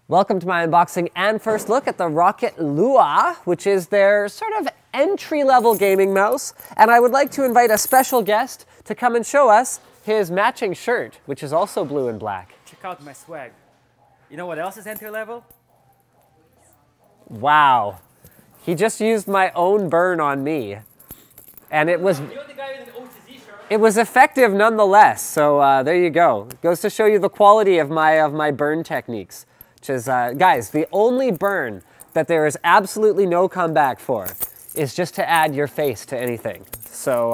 Welcome to my unboxing and first look at the Roccat Lua, which is their sort of entry-level gaming mouse. And I would like to invite a special guest to come and show us his matching shirt, which is also blue and black. Check out my swag. You know what else is entry-level? Wow. He just used my own burn on me. And it was... You're the guy with an OTZ shirt. It was effective nonetheless, so there you go. Goes to show you the quality of my burn techniques. Which is, guys, the only burn that there is absolutely no comeback for is just to add your face to anything. So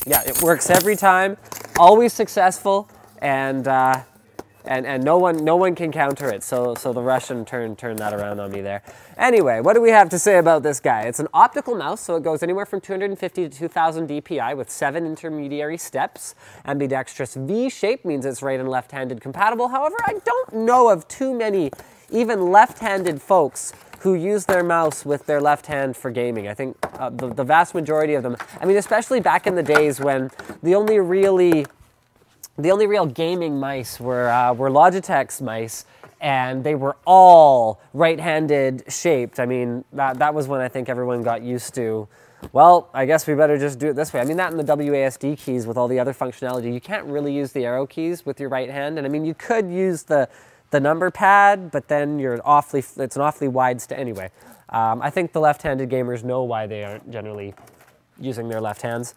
yeah, it works every time, always successful, and no one can counter it. So the Russian turned that around on me there. Anyway, what do we have to say about this guy? It's an optical mouse, so it goes anywhere from 250 to 2000 DPI with 7 intermediary steps. Ambidextrous V shape means it's right and left-handed compatible. However, I don't know of too many even left-handed folks who use their mouse with their left hand for gaming. I think the vast majority of them, I mean, especially back in the days when the only real gaming mice were Logitech's mice, and they were all right-handed shaped. I mean, that was when I think everyone got used to, well, I guess we better just do it this way. I mean, that and the WASD keys with all the other functionality, you can't really use the arrow keys with your right hand. And I mean, you could use the number pad, but then it's an awfully wide anyway. I think the left-handed gamers know why they aren't generally using their left hands.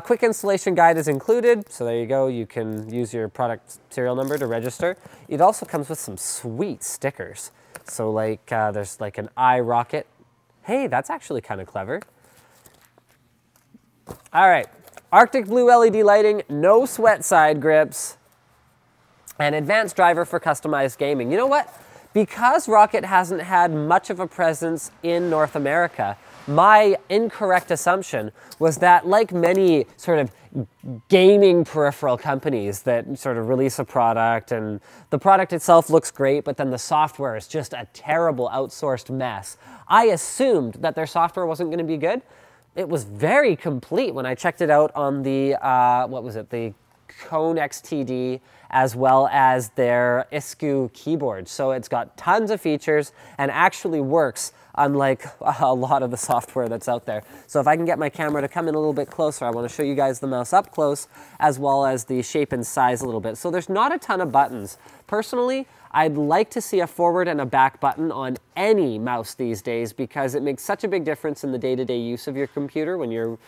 Quick installation guide is included, so there you go. You can use your product serial number to register. It also comes with some sweet stickers. So like there's like an iRocket. Hey, that's actually kind of clever. All right, Arctic blue LED lighting, no sweat side grips, and advanced driver for customized gaming. You know what? Because Roccat hasn't had much of a presence in North America, my incorrect assumption was that, like many sort of gaming peripheral companies that sort of release a product and the product itself looks great, but then the software is just a terrible outsourced mess, I assumed that their software wasn't going to be good. It was very complete when I checked it out on the, what was it, the Cone XTD, as well as their ISCU keyboard. So it's got tons of features and actually works unlike a lot of the software that's out there. So if I can get my camera to come in a little bit closer, I want to show you guys the mouse up close, as well as the shape and size a little bit. So there's not a ton of buttons. Personally, I'd like to see a forward and a back button on any mouse these days because it makes such a big difference in the day-to-day use of your computer when you're,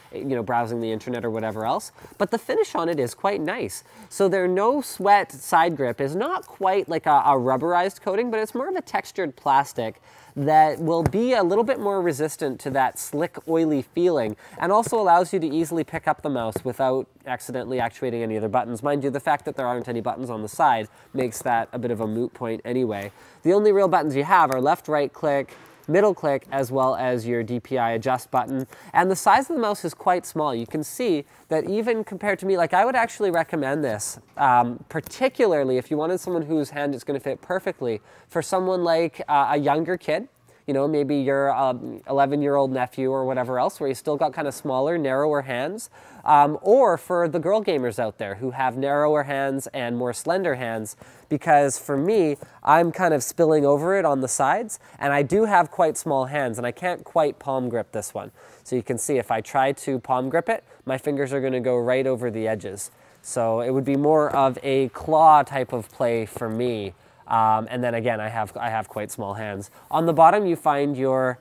browsing the internet or whatever else. But the finish on it is quite nice. So their no sweat side grip is not quite like a rubberized coating, but it's more of a textured plastic that will be a little bit more resistant to that slick, oily feeling, and also allows you to easily pick up the mouse without accidentally actuating any other buttons. Mind you, the fact that there aren't any buttons on the side makes that a bit of a moot point anyway. The only real buttons you have are left, right click, middle click, as well as your DPI adjust button. And the size of the mouse is quite small. You can see that even compared to me, like I would actually recommend this, particularly if you wanted someone whose hand is going to fit perfectly, for someone like a younger kid. Maybe your 11-year-old nephew or whatever else, where you still got kind of smaller, narrower hands. Or for the girl gamers out there who have narrower hands and more slender hands, because for me, I'm kind of spilling over it on the sides, and I do have quite small hands, and I can't quite palm grip this one. So you can see if I try to palm grip it, my fingers are going to go right over the edges. So it would be more of a claw type of play for me. And then again, I have quite small hands. On the bottom, you find your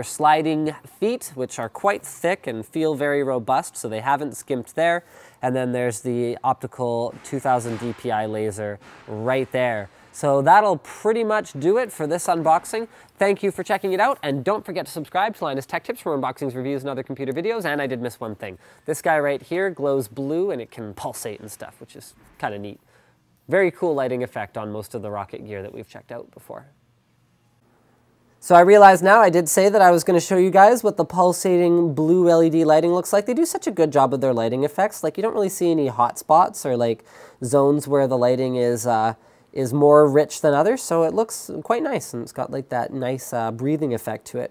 sliding feet, which are quite thick and feel very robust, so they haven't skimped there. And then there's the optical 2000 DPI laser right there. So that'll pretty much do it for this unboxing. Thank you for checking it out, and don't forget to subscribe to Linus Tech Tips for unboxings, reviews, and other computer videos. And I did miss one thing. This guy right here glows blue, and it can pulsate and stuff, which is kind of neat. Very cool lighting effect on most of the Roccat gear that we've checked out before. So I realize now I did say that I was going to show you guys what the pulsating blue LED lighting looks like. They do such a good job of their lighting effects. Like, you don't really see any hot spots or like zones where the lighting is more rich than others. So it looks quite nice, and it's got like that nice breathing effect to it.